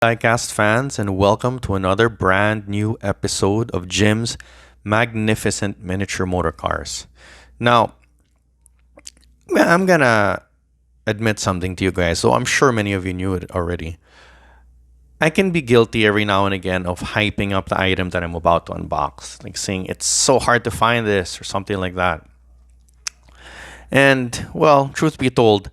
Diecast fans, and welcome to another brand new episode of Jim's Magnificent Miniature Motor Cars. Now, I'm gonna admit something to you guys, so I'm sure many of you knew it already. I can be guilty every now and again of hyping up the item that I'm about to unbox, like saying it's so hard to find this or something like that. And well, truth be told,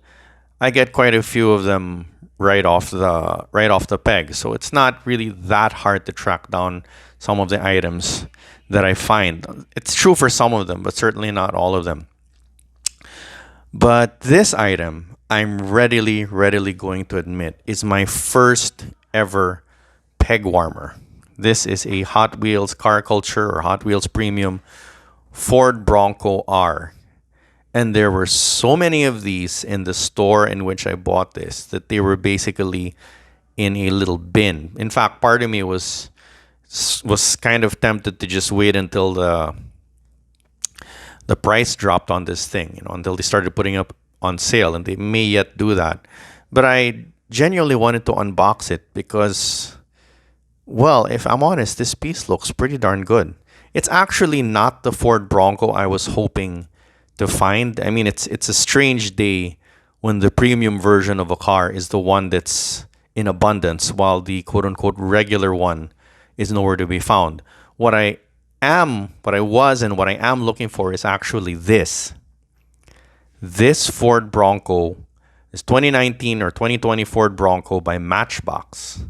I get quite a few of them right off the peg. So it's not really that hard to track down some of the items that I find. It's true for some of them, but certainly not all of them. But this item, I'm readily going to admit, is my first ever peg warmer. This is a Hot Wheels Car Culture or Hot Wheels Premium Ford Bronco R. And there were so many of these in the store in which I bought this that they were basically in a little bin. In fact, part of me was kind of tempted to just wait until the price dropped on this thing, until they started putting up on sale, and they may yet do that. But I genuinely wanted to unbox it because, well, if I'm honest, this piece looks pretty darn good. It's actually not the Ford Bronco I was hoping to find. I mean, it's a strange day when the premium version of a car is the one that's in abundance, while the quote unquote regular one is nowhere to be found. What I was, and what I am looking for is actually this. This Ford Bronco is 2019 or 2020 Ford Bronco by Matchbox,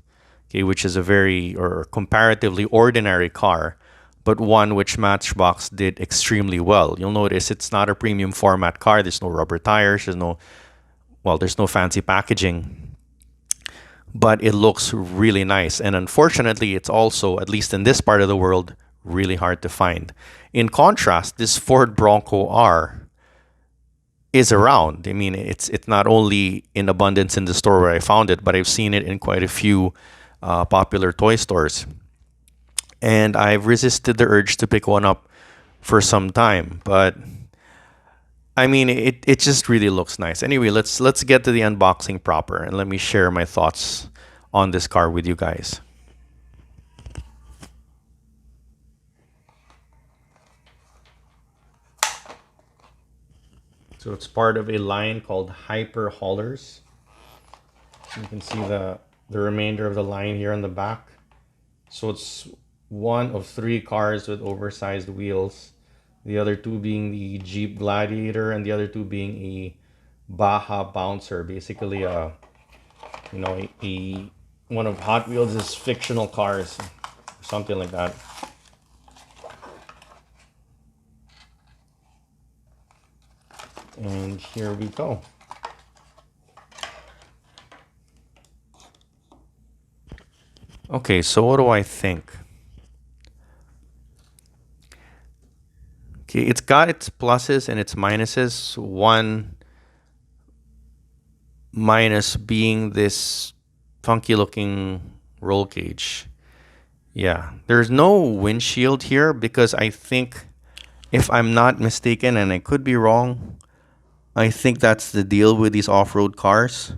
okay, which is a very or comparatively ordinary car, but one which Matchbox did extremely well. You'll notice it's not a premium format car. There's no rubber tires. There's no fancy packaging, but it looks really nice. And unfortunately, it's also, at least in this part of the world, really hard to find. In contrast, this Ford Bronco R is around. I mean, it's not only in abundance in the store where I found it, but I've seen it in quite a few popular toy stores. And I've resisted the urge to pick one up for some time, but I mean, it just really looks nice. Anyway, let's get to the unboxing proper, and let me share my thoughts on this car with you guys. So it's part of a line called Hyper Haulers. You can see the remainder of the line here on the back. So it's one of three cars with oversized wheels, the other two being the Jeep Gladiator and the other two being a Baja Bouncer, basically a one of Hot Wheels' fictional cars, something like that. And here we go. Okay, so what do I think? Okay, it's got its pluses and its minuses. One minus being this funky looking roll cage. Yeah, there's no windshield here because I think, if I'm not mistaken, and I could be wrong, I think that's the deal with these off-road cars.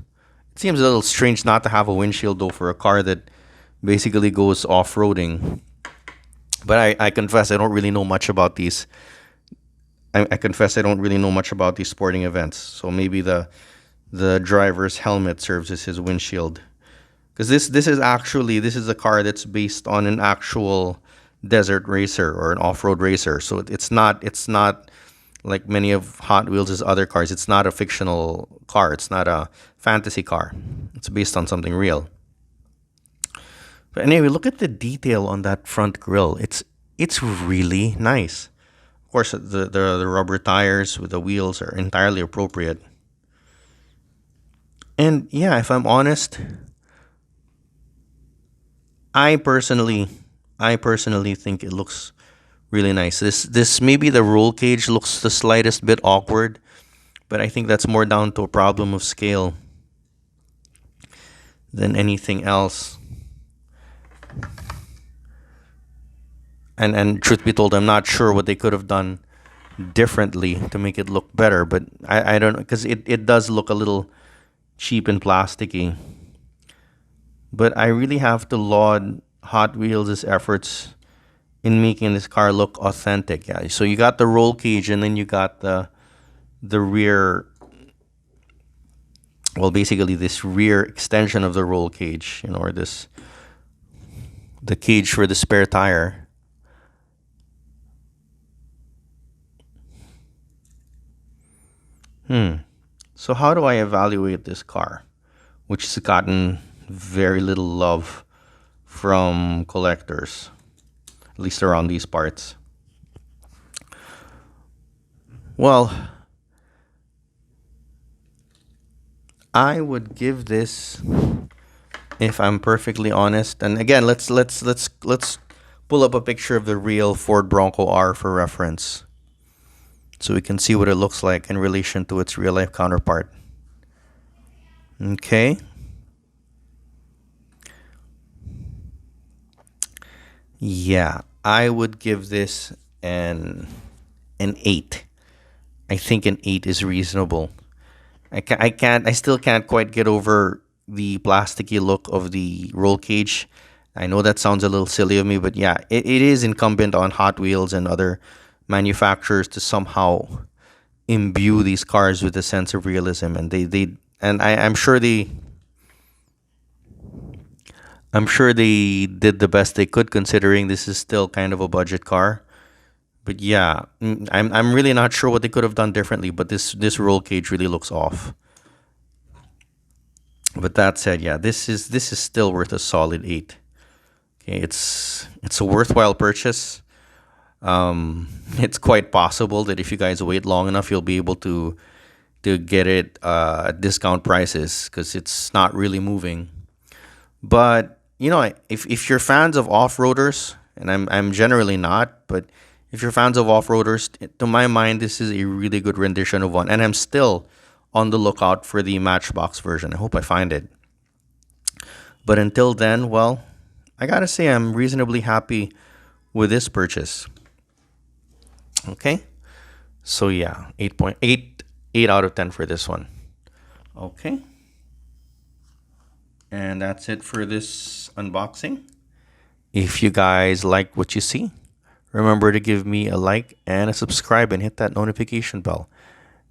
It seems a little strange not to have a windshield though for a car that basically goes off-roading. But I confess I don't really know much about these. I confess I don't really know much about these sporting events. So maybe the driver's helmet serves as his windshield. Because this is a car that's based on an actual desert racer or an off-road racer. So it's not like many of Hot Wheels' other cars. It's not a fictional car. It's not a fantasy car. It's based on something real. But anyway, look at the detail on that front grille. It's really nice. Of course, the rubber tires with the wheels are entirely appropriate. And yeah, if I'm honest, I personally think it looks really nice. This maybe the roll cage looks the slightest bit awkward, but I think that's more down to a problem of scale than anything else. And truth be told, I'm not sure what they could have done differently to make it look better, but I don't know, because it does look a little cheap and plasticky. But I really have to laud Hot Wheels' efforts in making this car look authentic. Yeah. So you got the roll cage, and then you got the rear, well, basically this rear extension of the roll cage, or this the cage for the spare tire. So how do I evaluate this car, which has gotten very little love from collectors, at least around these parts? Well, I would give this, if I'm perfectly honest, and again, let's pull up a picture of the real Ford Bronco R for reference, so we can see what it looks like in relation to its real life counterpart. Okay. Yeah, I would give this an 8. I think an 8 is reasonable. I still can't quite get over the plasticky look of the roll cage. I know that sounds a little silly of me, but yeah, it is incumbent on Hot Wheels and other manufacturers to somehow imbue these cars with a sense of realism, and I'm sure they did the best they could, considering this is still kind of a budget car. But yeah, I'm really not sure what they could have done differently. But this roll cage really looks off. But that said, yeah, this is still worth a solid 8. Okay, it's a worthwhile purchase. It's quite possible that if you guys wait long enough, you'll be able to get it at discount prices, because it's not really moving. But if you're fans of off-roaders, and I'm generally not, but if you're fans of off-roaders, to my mind, this is a really good rendition of one, and I'm still on the lookout for the Matchbox version. I hope I find it. But until then, well, I gotta say I'm reasonably happy with this purchase. Okay, so yeah, 8.8, 8 out of 10 for this one. Okay, and that's it for this unboxing. If you guys like what you see, remember to give me a like and a subscribe and hit that notification bell.